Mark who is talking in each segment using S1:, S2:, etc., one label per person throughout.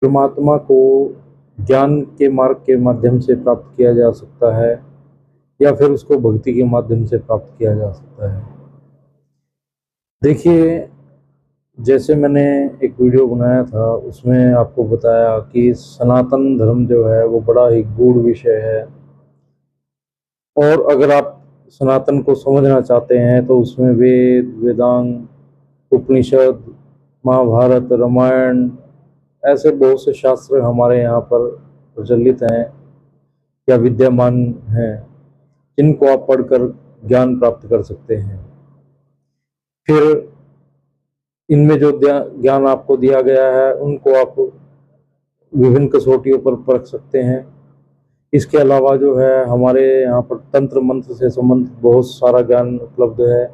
S1: परमात्मा को ज्ञान के मार्ग के माध्यम से प्राप्त किया जा सकता है या फिर उसको भक्ति के माध्यम से प्राप्त किया जा सकता है। देखिए, जैसे मैंने एक वीडियो बनाया था उसमें आपको बताया कि सनातन धर्म जो है वो बड़ा ही गूढ़ विषय है, और अगर आप सनातन को समझना चाहते हैं तो उसमें वेद, वेदांग, उपनिषद, महाभारत, रामायण, ऐसे बहुत से शास्त्र हमारे यहाँ पर प्रचलित हैं या विद्यमान हैं, जिनको आप पढ़कर ज्ञान प्राप्त कर सकते हैं। फिर इनमें जो ज्ञान आपको दिया गया है उनको आप विभिन्न कसौटियों पर परख सकते हैं। इसके अलावा जो है हमारे यहाँ पर तंत्र मंत्र से संबंधित बहुत सारा ज्ञान उपलब्ध है।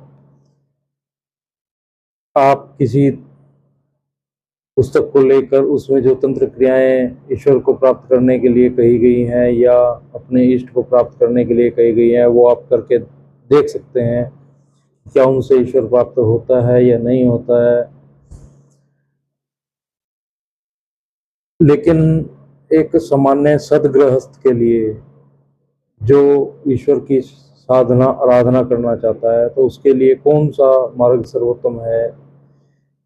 S1: आप किसी पुस्तक को लेकर उसमें जो तंत्र क्रियाएं ईश्वर को प्राप्त करने के लिए कही गई हैं या अपने इष्ट को प्राप्त करने के लिए कही गई हैं, वो आप करके देख सकते हैं क्या उनसे ईश्वर प्राप्त होता है या नहीं होता है। लेकिन एक सामान्य सदगृहस्थ के लिए जो ईश्वर की साधना आराधना करना चाहता है तो उसके लिए कौन सा मार्ग सर्वोत्तम है।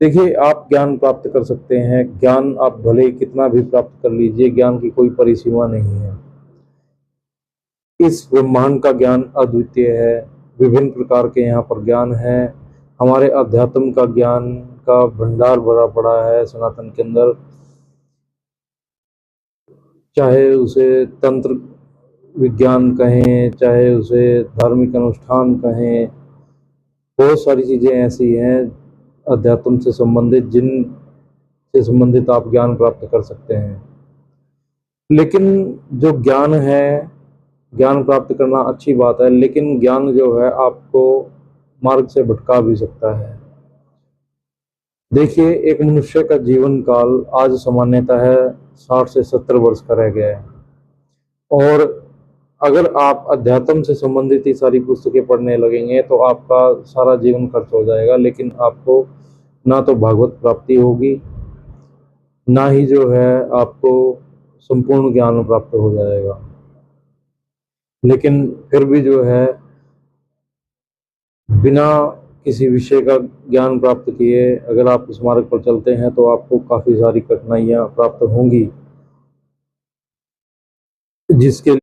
S1: देखिए, आप ज्ञान प्राप्त कर सकते हैं, ज्ञान आप भले ही कितना भी प्राप्त कर लीजिए, ज्ञान की कोई परिसीमा नहीं है। इस ब्रह्मांड का ज्ञान अद्वितीय है, विभिन्न प्रकार के यहाँ पर ज्ञान है। हमारे अध्यात्म का ज्ञान का भंडार भरा पड़ा है सनातन के अंदर, चाहे उसे तंत्र विज्ञान कहें, चाहे उसे धार्मिक अनुष्ठान कहें, बहुत सारी चीज़ें ऐसी हैं अध्यात्म से संबंधित जिन से संबंधित आप ज्ञान प्राप्त कर सकते हैं। लेकिन जो ज्ञान है, ज्ञान प्राप्त करना अच्छी बात है, लेकिन ज्ञान जो है आपको मार्ग से भटका भी सकता है। देखिए, एक मनुष्य का जीवन काल आज सामान्यतः है 60 से 70 वर्ष का रह गया है, और अगर आप अध्यात्म से संबंधित ही सारी पुस्तकें पढ़ने लगेंगे तो आपका सारा जीवन खर्च हो जाएगा, लेकिन आपको ना तो भागवत प्राप्ति होगी, ना ही जो है आपको संपूर्ण ज्ञान प्राप्त हो जाएगा। लेकिन फिर भी जो है बिना किसी विषय का ज्ञान प्राप्त किए अगर आप इस मार्ग पर चलते हैं तो आपको काफ़ी सारी कठिनाइयाँ प्राप्त होंगी, जिसके